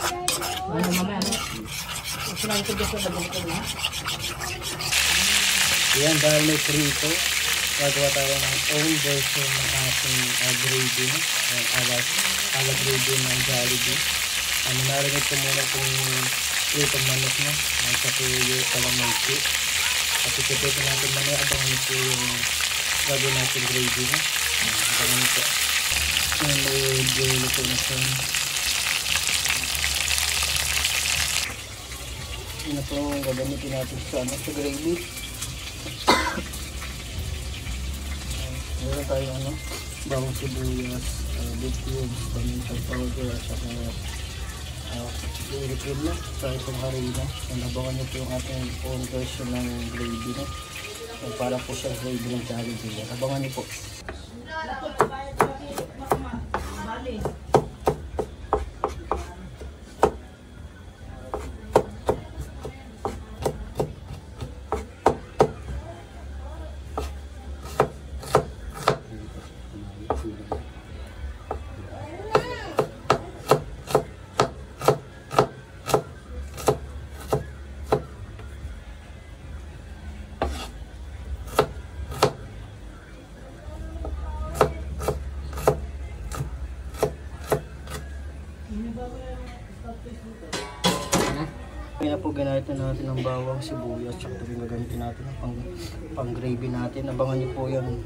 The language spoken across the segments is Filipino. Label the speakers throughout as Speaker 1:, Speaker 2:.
Speaker 1: Ano mamaya, ano? Sinabi ko dito na ganito na.
Speaker 2: Yan, dahil may prito, gagawa tayo ng own version ng ating gravy, no? Ala gravy ng Jollibee. Narinig ko muna kung pritong manok, no? Sa tuyo, kalamansi. At ipipito natin mamaya, abangan nyo po yung gagawin natin gravy, no? Abangan nyo po. Yung medyo luto na siya. Yun na po ang gagamitin natin sa gravy. Meron tayong bawang sibuyas, big cubes, paminta powder, at saka dairy cream na, sa itong harina. Nabangan nyo po yung ating own version ng gravy, no? Para po siya gravy ng Jollibee. Nabangan nyo po. Kaya po ginamitan natin ng bawang, sibuyas, tsaka ito yung gagamitin natin pang gravy natin. Abangan niyo po yan.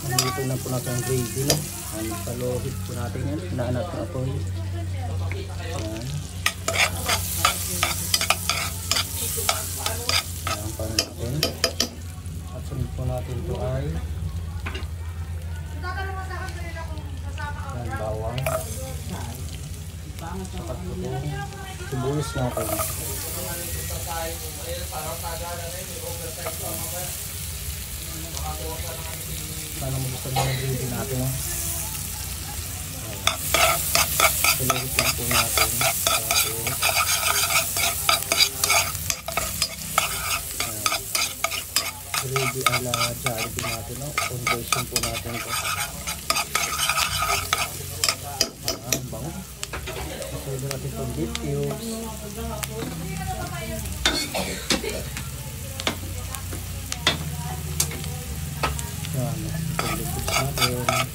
Speaker 2: Nandito na po natin ang gravy, no? Palohit po natin yan. Inaanat na po yun. Ayan. Ayan pa natin. At sunod po natin ito ay ayan, bawang. Sapat po ito. Sibuyas natin. Sana magustuhan mo yung gravy natin, no? Palohit lang po natin. Gravy ala Jollibee natin, no? Own version po natin ito. Ang bango. Masaya natin itong beef cubes. Yan, itong beef cubes natin.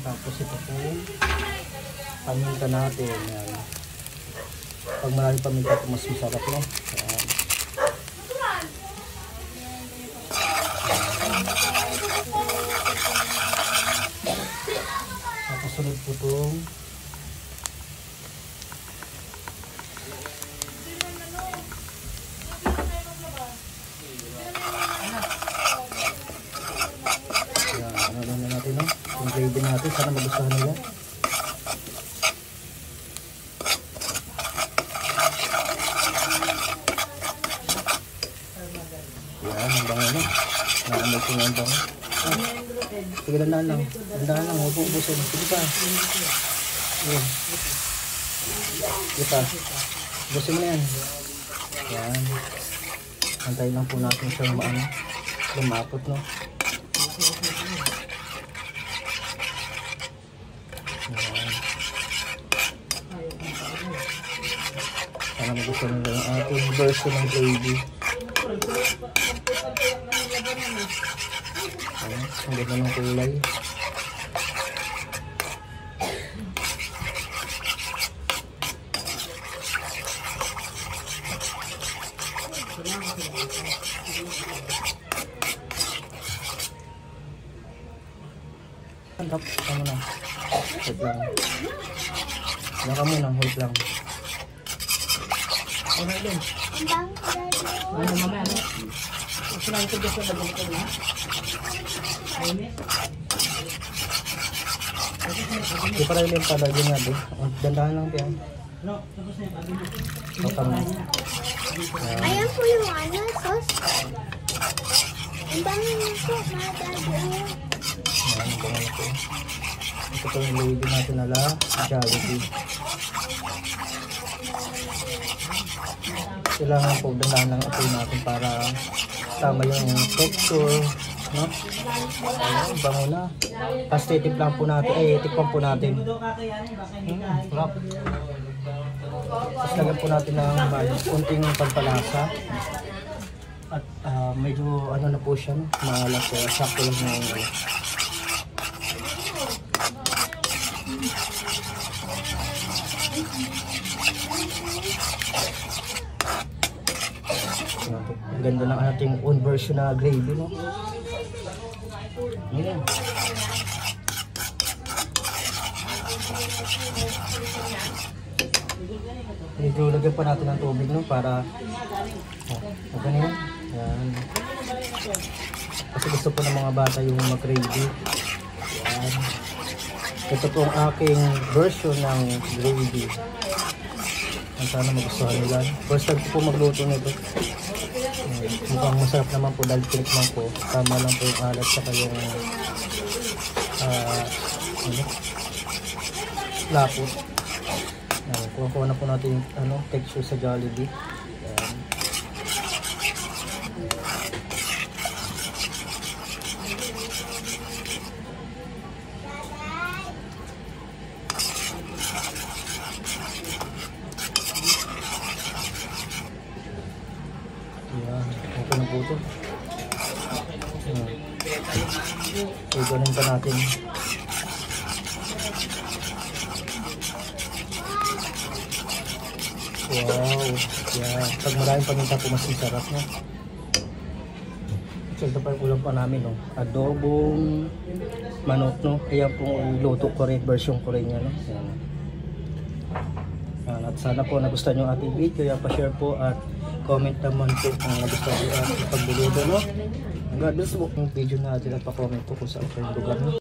Speaker 2: Tapos ito po paminta natin. Yan. Pag maraming paminta ito mas masarap, no? Yan. Tapos sunod po itong yan, ano na natin, no? Yung gravy natin, sana magustuhan nila. Yan, ang bango na. Naamoy ko nga ang bango. Sige, dandaan lang. Dandaan lang, huwag mo ubusin. Sige pa. Yan. Sige pa. Ubusin mo na yan. Yan. Antayin lang po natin siya lumapot, no? Sana magustuhan nila ang ating version ng gravy. Ayan, ang ganda ng kulay. Hanap, tama na. Hold lang. Naka muna, hold lang.
Speaker 1: Ano yun? Ano mamaya, ano? Sinabi ko dito na ganito na. Ayun eh.
Speaker 2: Hindi pa rin yung palagay nga din. Dandahan lang yan.
Speaker 1: Ayan po yung ano, sauce. Ang dami nito, madali.
Speaker 2: Ayan, bango ito. Ito po yung lady natin nala, Jollibee. Kailangan po dandahan lang ito natin para tama yung texture, no? Ayan, bango na. Tapos titikman po natin, tikman po natin. Sarap. Tapos lagyan po natin ng kunting pampalasa. At medyo ano na po siya, no? Maalas, sakto lang na yung ang ganda ng ating own version na gravy, no? Yan. Medyo lagyan pa natin ng tubig, no? Para ganyan. Yan. Kasi gusto po ng mga bata yung mag-gravy. Yan. Ito po ang aking version ng gravy. Sana magustuhan nila. First time po magluto nito. Mukhang masarap naman po dahil tinikman ko. Tama lang po yung alat saka yung lapot. Kuha na po natin yung texture sa Jollibee. Ayan. Ayan, okay na po ito. So, ganun pa natin. Wow, yan. Pag maraming paminta po, mas masarap, no? So, ito pa yung ulam pa namin, no? Adobong manok, no? Ayan pong luto ko rin, version ko rin yan, no? Ayan. At sana po nagustuhan nyo ating video. Yan, pa-share po at comment naman po kung nagustuhan nyo ating pagluluto, no? God bless po yung video natin at pa-comment po kung saan kayo lugar, no?